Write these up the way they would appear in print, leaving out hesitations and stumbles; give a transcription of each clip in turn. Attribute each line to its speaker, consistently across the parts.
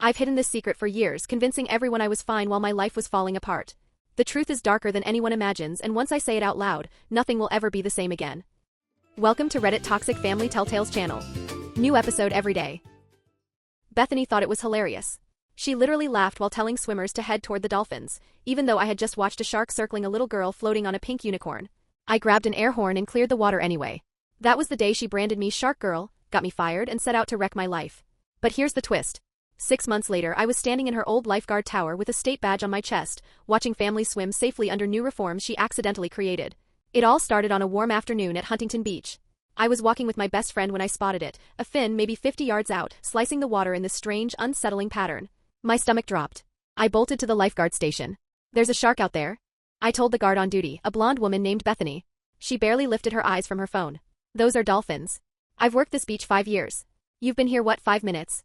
Speaker 1: I've hidden this secret for years, convincing everyone I was fine while my life was falling apart. The truth is darker than anyone imagines, and once I say it out loud, nothing will ever be the same again. Welcome to Reddit Toxic Family Telltales channel. New episode every day. Bethany thought it was hilarious. She literally laughed while telling swimmers to head toward the dolphins, even though I had just watched a shark circling a little girl floating on a pink unicorn. I grabbed an air horn and cleared the water anyway. That was the day she branded me Shark Girl, got me fired, and set out to wreck my life. But here's the twist. 6 months later, I was standing in her old lifeguard tower with a state badge on my chest, watching families swim safely under new reforms she accidentally created. It all started on a warm afternoon at Huntington Beach. I was walking with my best friend when I spotted it, a fin maybe 50 yards out, slicing the water in this strange, unsettling pattern. My stomach dropped. I bolted to the lifeguard station. "There's a shark out there," I told the guard on duty, a blonde woman named Bethany. She barely lifted her eyes from her phone. "Those are dolphins. I've worked this beach 5 years. You've been here 5 minutes?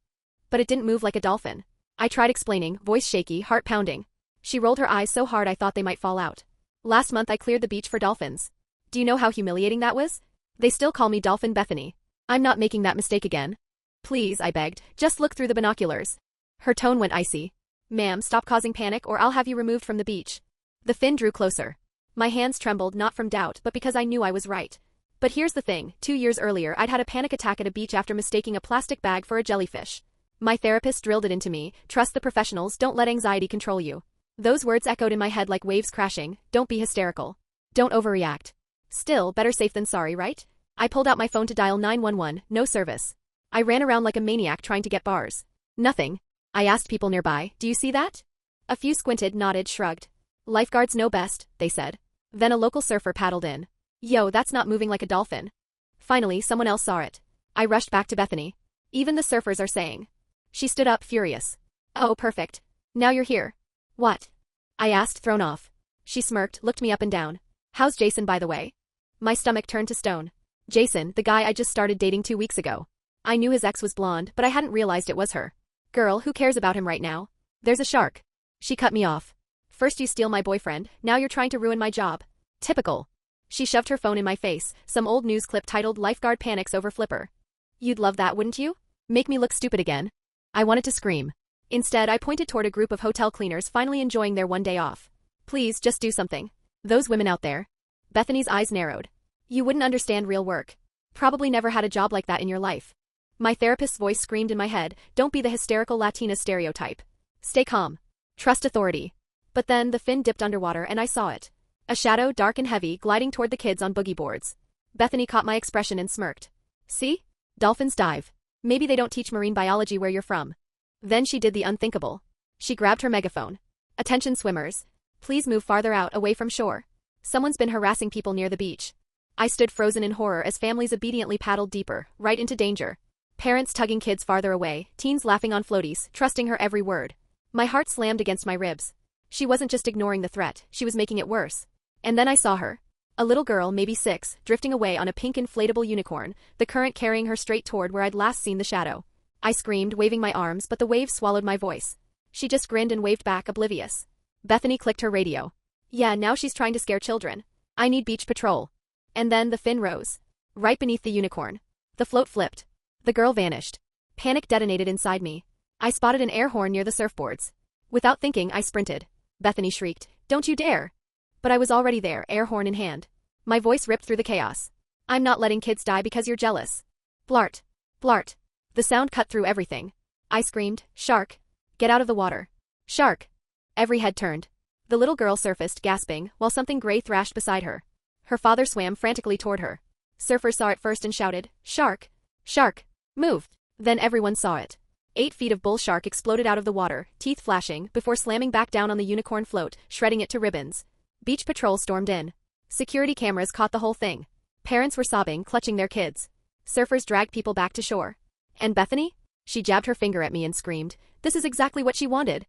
Speaker 1: But it didn't move like a dolphin." I tried explaining, voice shaky, heart pounding. She rolled her eyes so hard I thought they might fall out. "Last month I cleared the beach for dolphins. Do you know how humiliating that was? They still call me Dolphin Bethany. I'm not making that mistake again. Please," I begged, "just look through the binoculars." Her tone went icy. "Ma'am, stop causing panic or I'll have you removed from the beach." The fin drew closer. My hands trembled, not from doubt, but because I knew I was right. But here's the thing, 2 years earlier I'd had a panic attack at a beach after mistaking a plastic bag for a jellyfish. My therapist drilled it into me: trust the professionals, don't let anxiety control you. Those words echoed in my head like waves crashing: don't be hysterical. Don't overreact. Still, better safe than sorry, right? I pulled out my phone to dial 911, no service. I ran around like a maniac trying to get bars. Nothing. I asked people nearby, "Do you see that?" A few squinted, nodded, shrugged. "Lifeguards know best," they said. Then a local surfer paddled in. "Yo, that's not moving like a dolphin." Finally, someone else saw it. I rushed back to Bethany. "Even the surfers are saying." She stood up, furious. "Oh, perfect. Now you're here." "What?" I asked, thrown off. She smirked, looked me up and down. "How's Jason, by the way?" My stomach turned to stone. Jason, the guy I just started dating 2 weeks ago. I knew his ex was blonde, but I hadn't realized it was her. "Girl, who cares about him right now? There's a shark." She cut me off. "First you steal my boyfriend, now you're trying to ruin my job. Typical." She shoved her phone in my face, some old news clip titled "Lifeguard Panics Over Flipper." "You'd love that, wouldn't you? Make me look stupid again." I wanted to scream. Instead, I pointed toward a group of hotel cleaners finally enjoying their one day off. "Please, just do something. Those women out there." Bethany's eyes narrowed. "You wouldn't understand real work. Probably never had a job like that in your life." My therapist's voice screamed in my head, "Don't be the hysterical Latina stereotype. Stay calm. Trust authority." But then the fin dipped underwater and I saw it. A shadow, dark and heavy, gliding toward the kids on boogie boards. Bethany caught my expression and smirked. "See? Dolphins dive. Maybe they don't teach marine biology where you're from." Then she did the unthinkable. She grabbed her megaphone. "Attention swimmers. Please move farther out, away from shore. Someone's been harassing people near the beach." I stood frozen in horror as families obediently paddled deeper, right into danger. Parents tugging kids farther away, teens laughing on floaties, trusting her every word. My heart slammed against my ribs. She wasn't just ignoring the threat, she was making it worse. And then I saw her. A little girl, maybe 6, drifting away on a pink inflatable unicorn, the current carrying her straight toward where I'd last seen the shadow. I screamed, waving my arms, but the waves swallowed my voice. She just grinned and waved back, oblivious. Bethany clicked her radio. "Yeah, now she's trying to scare children. I need beach patrol." And then the fin rose. Right beneath the unicorn. The float flipped. The girl vanished. Panic detonated inside me. I spotted an air horn near the surfboards. Without thinking, I sprinted. Bethany shrieked, "Don't you dare!" But I was already there, air horn in hand. My voice ripped through the chaos. "I'm not letting kids die because you're jealous." Blart. Blart. The sound cut through everything. I screamed, "Shark! Get out of the water. Shark!" Every head turned. The little girl surfaced, gasping, while something gray thrashed beside her. Her father swam frantically toward her. Surfers saw it first and shouted, "Shark! Shark! Move!" Then everyone saw it. 8 feet of bull shark exploded out of the water, teeth flashing, before slamming back down on the unicorn float, shredding it to ribbons. Beach patrol stormed in. Security cameras caught the whole thing. Parents were sobbing, clutching their kids. Surfers dragged people back to shore. And Bethany? She jabbed her finger at me and screamed, "This is exactly what she wanted."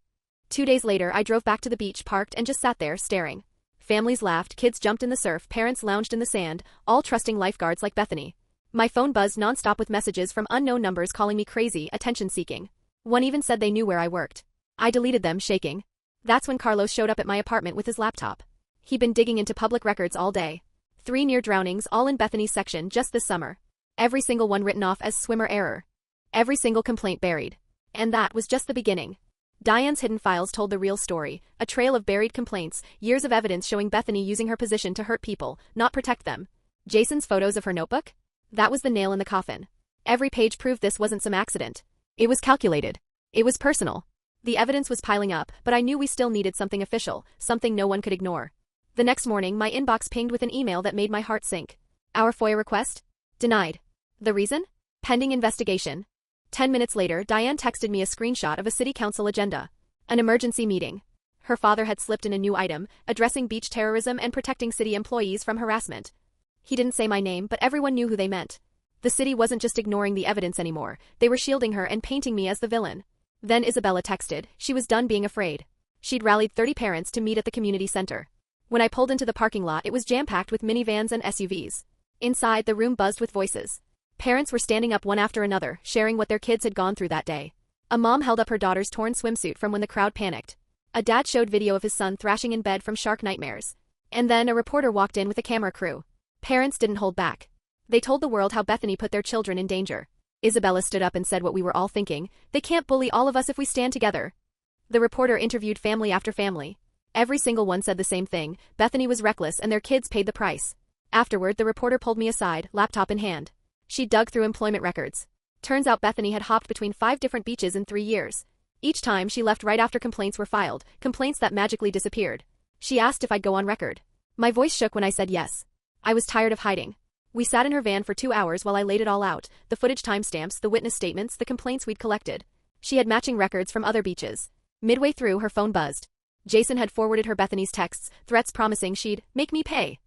Speaker 1: 2 days later, I drove back to the beach, parked, and just sat there, staring. Families laughed, kids jumped in the surf, parents lounged in the sand, all trusting lifeguards like Bethany. My phone buzzed nonstop with messages from unknown numbers calling me crazy, attention-seeking. One even said they knew where I worked. I deleted them, shaking. That's when Carlos showed up at my apartment with his laptop. He'd been digging into public records all day. 3 near drownings, all in Bethany's section just this summer. Every single one written off as swimmer error. Every single complaint buried. And that was just the beginning. Diane's hidden files told the real story, a trail of buried complaints, years of evidence showing Bethany using her position to hurt people, not protect them. Jason's photos of her notebook? That was the nail in the coffin. Every page proved this wasn't some accident. It was calculated. It was personal. The evidence was piling up, but I knew we still needed something official, something no one could ignore. The next morning, my inbox pinged with an email that made my heart sink. Our FOIA request? Denied. The reason? Pending investigation. 10 minutes later, Diane texted me a screenshot of a city council agenda. An emergency meeting. Her father had slipped in a new item, addressing beach terrorism and protecting city employees from harassment. He didn't say my name, but everyone knew who they meant. The city wasn't just ignoring the evidence anymore, they were shielding her and painting me as the villain. Then Isabella texted, she was done being afraid. She'd rallied 30 parents to meet at the community center. When I pulled into the parking lot, it was jam-packed with minivans and SUVs. Inside, the room buzzed with voices. Parents were standing up one after another, sharing what their kids had gone through that day. A mom held up her daughter's torn swimsuit from when the crowd panicked. A dad showed video of his son thrashing in bed from shark nightmares. And then a reporter walked in with a camera crew. Parents didn't hold back. They told the world how Bethany put their children in danger. Isabella stood up and said what we were all thinking, they can't bully all of us if we stand together. The reporter interviewed family after family. Every single one said the same thing, Bethany was reckless and their kids paid the price. Afterward, the reporter pulled me aside, laptop in hand. She dug through employment records. Turns out Bethany had hopped between 5 different beaches in 3 years. Each time she left right after complaints were filed, complaints that magically disappeared. She asked if I'd go on record. My voice shook when I said yes. I was tired of hiding. We sat in her van for 2 hours while I laid it all out, the footage timestamps, the witness statements, the complaints we'd collected. She had matching records from other beaches. Midway through, her phone buzzed. Jason had forwarded her Bethany's texts, threats promising she'd make me pay.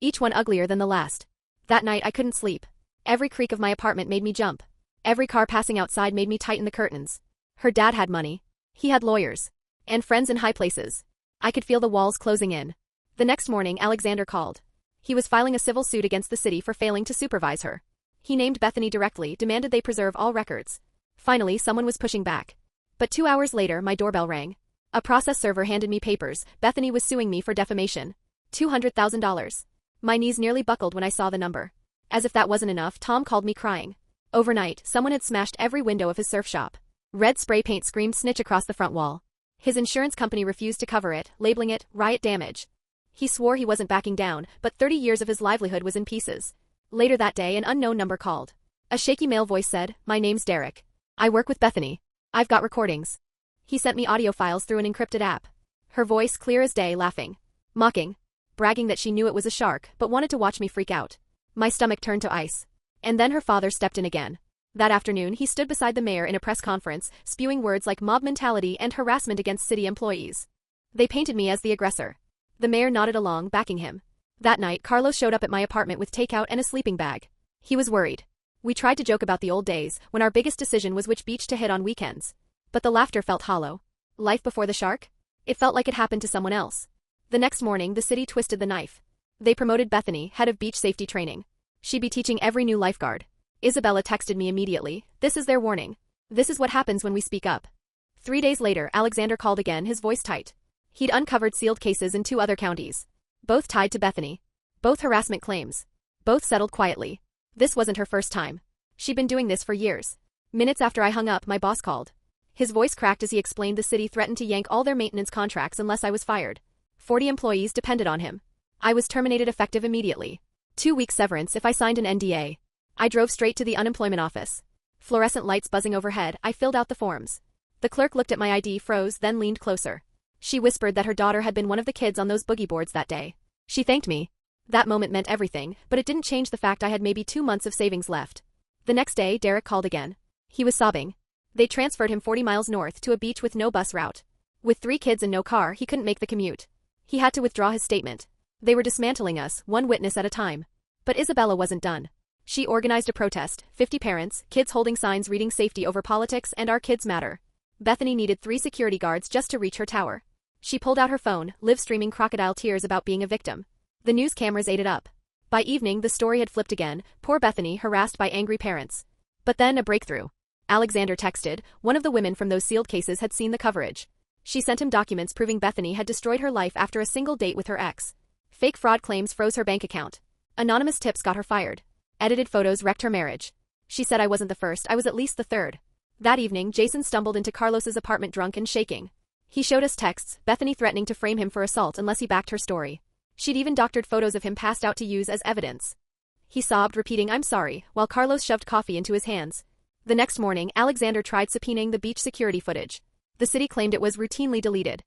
Speaker 1: Each one uglier than the last. That night I couldn't sleep. Every creak of my apartment made me jump. Every car passing outside made me tighten the curtains. Her dad had money. He had lawyers. And friends in high places. I could feel the walls closing in. The next morning, Alexander called. He was filing a civil suit against the city for failing to supervise her. He named Bethany directly, demanded they preserve all records. Finally, someone was pushing back. But 2 hours later, my doorbell rang. A process server handed me papers. Bethany was suing me for defamation. $200,000. My knees nearly buckled when I saw the number. As if that wasn't enough, Tom called me crying. Overnight, someone had smashed every window of his surf shop. Red spray paint screamed snitch across the front wall. His insurance company refused to cover it, labeling it riot damage. He swore he wasn't backing down, but 30 years of his livelihood was in pieces. Later that day, an unknown number called. A shaky male voice said, "My name's Derek. I work with Bethany. I've got recordings." He sent me audio files through an encrypted app. Her voice clear as day, laughing. Mocking. Bragging that she knew it was a shark, but wanted to watch me freak out. My stomach turned to ice. And then her father stepped in again. That afternoon, he stood beside the mayor in a press conference, spewing words like mob mentality and harassment against city employees. They painted me as the aggressor. The mayor nodded along, backing him. That night, Carlos showed up at my apartment with takeout and a sleeping bag. He was worried. We tried to joke about the old days, when our biggest decision was which beach to hit on weekends. But the laughter felt hollow. Life before the shark? It felt like it happened to someone else. The next morning, the city twisted the knife. They promoted Bethany, head of beach safety training. She'd be teaching every new lifeguard. Isabella texted me immediately, "This is their warning. This is what happens when we speak up." 3 days later, Alexander called again, his voice tight. He'd uncovered sealed cases in 2 other counties. Both tied to Bethany. Both harassment claims. Both settled quietly. This wasn't her first time. She'd been doing this for years. Minutes after I hung up, my boss called. His voice cracked as he explained the city threatened to yank all their maintenance contracts unless I was fired. 40 employees depended on him. I was terminated effective immediately. 2 weeks severance if I signed an NDA. I drove straight to the unemployment office. Fluorescent lights buzzing overhead, I filled out the forms. The clerk looked at my ID, froze, then leaned closer. She whispered that her daughter had been one of the kids on those boogie boards that day. She thanked me. That moment meant everything, but it didn't change the fact I had maybe 2 months of savings left. The next day, Derek called again. He was sobbing. They transferred him 40 miles north to a beach with no bus route. With 3 kids and no car, he couldn't make the commute. He had to withdraw his statement. They were dismantling us, one witness at a time. But Isabella wasn't done. She organized a protest, 50 parents, kids holding signs reading safety over politics and our kids matter. Bethany needed 3 security guards just to reach her tower. She pulled out her phone, live streaming crocodile tears about being a victim. The news cameras ate it up. By evening, the story had flipped again, poor Bethany harassed by angry parents. But then a breakthrough. Alexander texted, one of the women from those sealed cases had seen the coverage. She sent him documents proving Bethany had destroyed her life after a single date with her ex. Fake fraud claims froze her bank account. Anonymous tips got her fired. Edited photos wrecked her marriage. She said I wasn't the first, I was at least the third. That evening, Jason stumbled into Carlos's apartment drunk and shaking. He showed us texts, Bethany threatening to frame him for assault unless he backed her story. She'd even doctored photos of him passed out to use as evidence. He sobbed, repeating, "I'm sorry," while Carlos shoved coffee into his hands. The next morning, Alexander tried subpoenaing the beach security footage. The city claimed it was routinely deleted.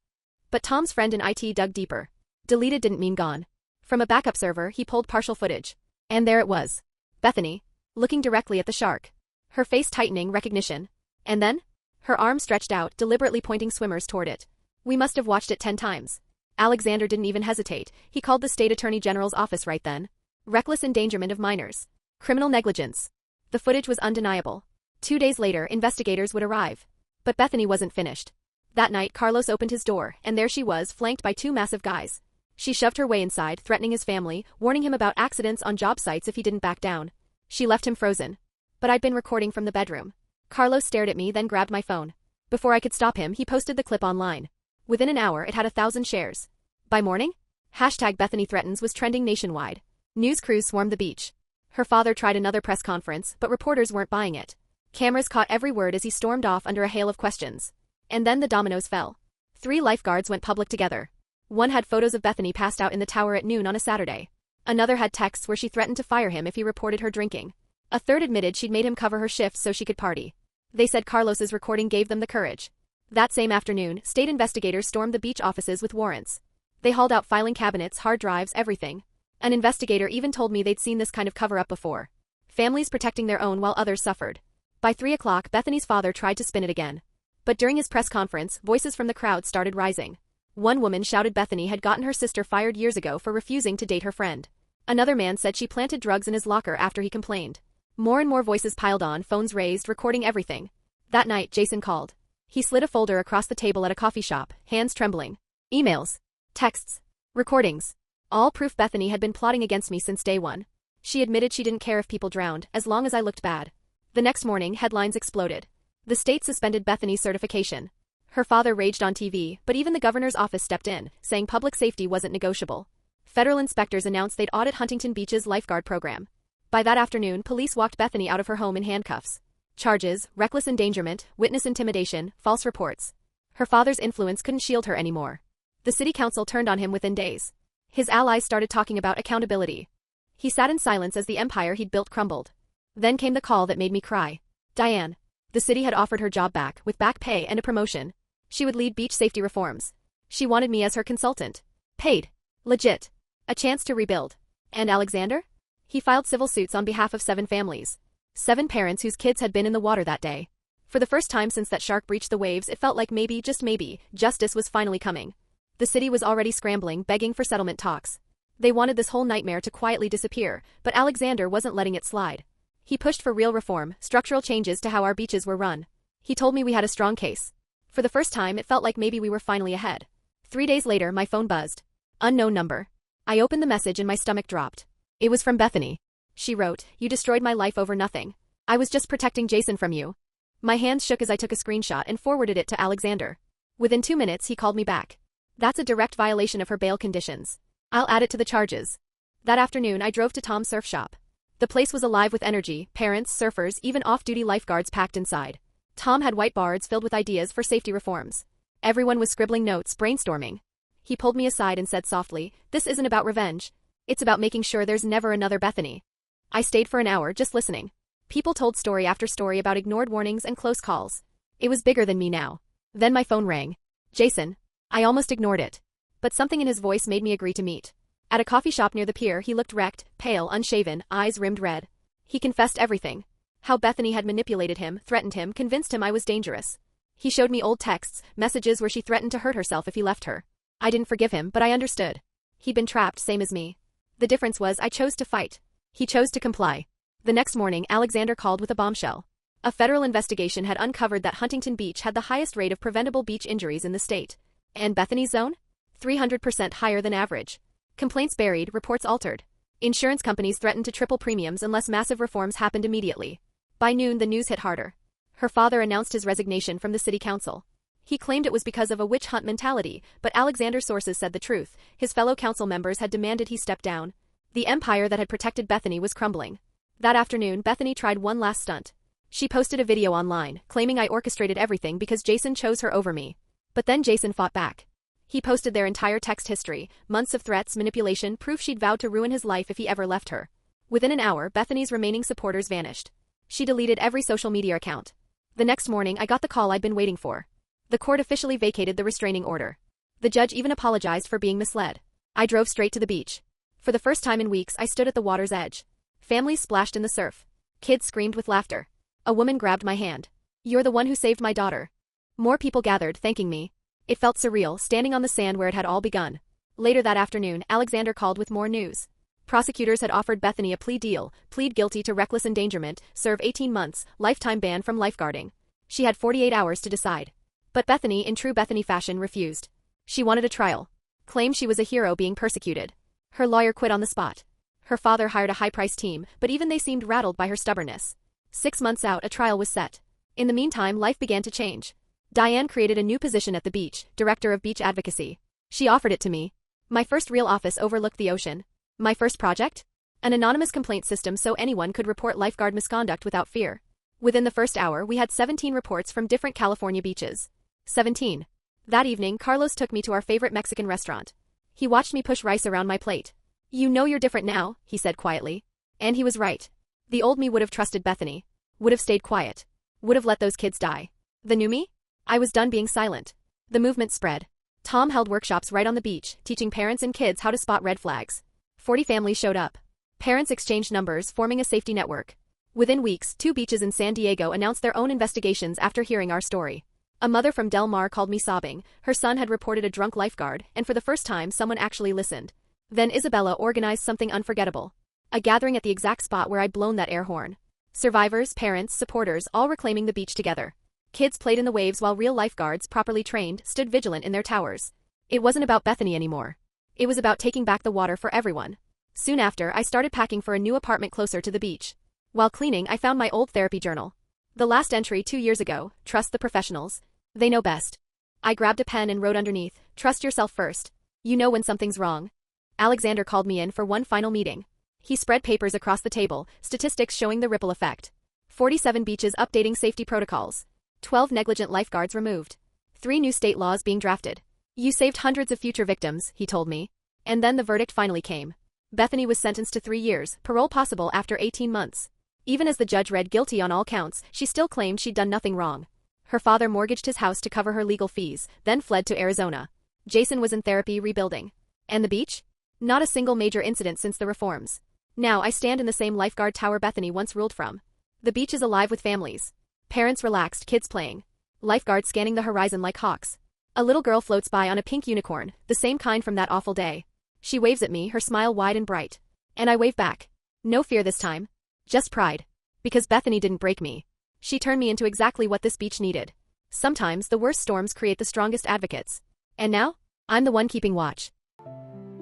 Speaker 1: But Tom's friend in IT dug deeper. Deleted didn't mean gone. From a backup server, he pulled partial footage. And there it was. Bethany, looking directly at the shark. Her face tightening, recognition. And then? Her arm stretched out, deliberately pointing swimmers toward it. We must have watched it 10 times. Alexander didn't even hesitate. He called the state attorney general's office right then. Reckless endangerment of minors. Criminal negligence. The footage was undeniable. 2 days later, investigators would arrive. But Bethany wasn't finished. That night, Carlos opened his door, and there she was, flanked by 2 massive guys. She shoved her way inside, threatening his family, warning him about accidents on job sites if he didn't back down. She left him frozen. But I'd been recording from the bedroom. Carlos stared at me, then grabbed my phone. Before I could stop him, he posted the clip online. Within an hour, it had 1,000 shares. By morning, #Bethany Threatens was trending nationwide. News crews swarmed the beach. Her father tried another press conference, but reporters weren't buying it. Cameras caught every word as he stormed off under a hail of questions. And then the dominoes fell. 3 lifeguards went public together. One had photos of Bethany passed out in the tower at noon on a Saturday. Another had texts where she threatened to fire him if he reported her drinking. A third admitted she'd made him cover her shifts so she could party. They said Carlos's recording gave them the courage. That same afternoon, state investigators stormed the beach offices with warrants. They hauled out filing cabinets, hard drives, everything. An investigator even told me they'd seen this kind of cover-up before. Families protecting their own while others suffered. By 3 o'clock, Bethany's father tried to spin it again. But during his press conference, voices from the crowd started rising. One woman shouted Bethany had gotten her sister fired years ago for refusing to date her friend. Another man said she planted drugs in his locker after he complained. More and more voices piled on, phones raised, recording everything. That night, Jason called. He slid a folder across the table at a coffee shop, hands trembling. Emails, texts, recordings. All proof Bethany had been plotting against me since day one. She admitted she didn't care if people drowned, as long as I looked bad. The next morning, headlines exploded. The state suspended Bethany's certification. Her father raged on TV, but even the governor's office stepped in, saying public safety wasn't negotiable. Federal inspectors announced they'd audit Huntington Beach's lifeguard program. By that afternoon, police walked Bethany out of her home in handcuffs. Charges: reckless endangerment, witness intimidation, false reports. Her father's influence couldn't shield her anymore. The city council turned on him within days. His allies started talking about accountability. He sat in silence as the empire he'd built crumbled. Then came the call that made me cry. Diane. The city had offered her job back, with back pay and a promotion. She would lead beach safety reforms. She wanted me as her consultant. Paid. Legit. A chance to rebuild. And Alexander? He filed civil suits on behalf of 7 families. 7 parents whose kids had been in the water that day. For the first time since that shark breached the waves, it felt like maybe, just maybe, justice was finally coming. The city was already scrambling, begging for settlement talks. They wanted this whole nightmare to quietly disappear, but Alexander wasn't letting it slide. He pushed for real reform, structural changes to how our beaches were run. He told me we had a strong case. For the first time, it felt like maybe we were finally ahead. 3 days later, my phone buzzed. Unknown number. I opened the message and my stomach dropped. It was from Bethany. She wrote, "You destroyed my life over nothing. I was just protecting Jason from you." My hands shook as I took a screenshot and forwarded it to Alexander. Within 2 minutes, he called me back. "That's a direct violation of her bail conditions. I'll add it to the charges." That afternoon, I drove to Tom's surf shop. The place was alive with energy, parents, surfers, even off-duty lifeguards packed inside. Tom had whiteboards filled with ideas for safety reforms. Everyone was scribbling notes, brainstorming. He pulled me aside and said softly, "This isn't about revenge. It's about making sure there's never another Bethany." I stayed for an hour, just listening. People told story after story about ignored warnings and close calls. It was bigger than me now. Then my phone rang. Jason. I almost ignored it. But something in his voice made me agree to meet. At a coffee shop near the pier, he looked wrecked, pale, unshaven, eyes rimmed red. He confessed everything. How Bethany had manipulated him, threatened him, convinced him I was dangerous. He showed me old texts, messages where she threatened to hurt herself if he left her. I didn't forgive him, but I understood. He'd been trapped, same as me. The difference was I chose to fight. He chose to comply. The next morning, Alexander called with a bombshell. A federal investigation had uncovered that Huntington Beach had the highest rate of preventable beach injuries in the state. And Bethany's zone? 300% higher than average. Complaints buried, reports altered. Insurance companies threatened to triple premiums unless massive reforms happened immediately. By noon, the news hit harder. Her father announced his resignation from the city council. He claimed it was because of a witch hunt mentality, but Alexander's sources said the truth. His fellow council members had demanded he step down. The empire that had protected Bethany was crumbling. That afternoon, Bethany tried one last stunt. She posted a video online, claiming I orchestrated everything because Jason chose her over me. But then Jason fought back. He posted their entire text history, months of threats, manipulation, proof she'd vowed to ruin his life if he ever left her. Within an hour, Bethany's remaining supporters vanished. She deleted every social media account. The next morning, I got the call I'd been waiting for. The court officially vacated the restraining order. The judge even apologized for being misled. I drove straight to the beach. For the first time in weeks, I stood at the water's edge. Families splashed in the surf. Kids screamed with laughter. A woman grabbed my hand. "You're the one who saved my daughter." More people gathered, thanking me. It felt surreal, standing on the sand where it had all begun. Later that afternoon, Alexander called with more news. Prosecutors had offered Bethany a plea deal: plead guilty to reckless endangerment, serve 18 months, lifetime ban from lifeguarding. She had 48 hours to decide. But Bethany, in true Bethany fashion, refused. She wanted a trial. Claimed she was a hero being persecuted. Her lawyer quit on the spot. Her father hired a high-priced team, but even they seemed rattled by her stubbornness. 6 months out, a trial was set. In the meantime, life began to change. Diane created a new position at the beach, Director of Beach Advocacy. She offered it to me. My first real office overlooked the ocean. My first project? An anonymous complaint system so anyone could report lifeguard misconduct without fear. Within the first hour, we had 17 reports from different California beaches. 17. That evening, Carlos took me to our favorite Mexican restaurant. He watched me push rice around my plate. "You know you're different now," he said quietly. And he was right. The old me would have trusted Bethany. Would have stayed quiet. Would have let those kids die. The new me? I was done being silent. The movement spread. Tom held workshops right on the beach, teaching parents and kids how to spot red flags. 40 families showed up. Parents exchanged numbers, forming a safety network. Within weeks, 2 beaches in San Diego announced their own investigations after hearing our story. A mother from Del Mar called me sobbing. Her son had reported a drunk lifeguard, and for the first time, someone actually listened. Then Isabella organized something unforgettable. A gathering at the exact spot where I'd blown that air horn. Survivors, parents, supporters, all reclaiming the beach together. Kids played in the waves while real lifeguards, properly trained, stood vigilant in their towers. It wasn't about Bethany anymore. It was about taking back the water for everyone. Soon after, I started packing for a new apartment closer to the beach. While cleaning, I found my old therapy journal. The last entry 2 years ago: trust the professionals. They know best. I grabbed a pen and wrote underneath: trust yourself first. You know when something's wrong. Alexander called me in for one final meeting. He spread papers across the table, statistics showing the ripple effect. 47 beaches updating safety protocols. 12 negligent lifeguards removed. 3 new state laws being drafted. You saved hundreds of future victims, he told me. And then the verdict finally came. Bethany was sentenced to 3 years, parole possible after 18 months. Even as the judge read guilty on all counts, she still claimed she'd done nothing wrong. Her father mortgaged his house to cover her legal fees, then fled to Arizona. Jason was in therapy rebuilding. And the beach? Not a single major incident since the reforms. Now I stand in the same lifeguard tower Bethany once ruled from. The beach is alive with families. Parents relaxed, kids playing. Lifeguards scanning the horizon like hawks. A little girl floats by on a pink unicorn, the same kind from that awful day. She waves at me, her smile wide and bright. And I wave back. No fear this time. Just pride. Because Bethany didn't break me. She turned me into exactly what this beach needed. Sometimes the worst storms create the strongest advocates. And now, I'm the one keeping watch.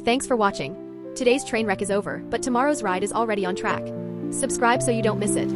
Speaker 1: Thanks for watching. Today's train wreck is over, but tomorrow's ride is already on track. Subscribe so you don't miss it.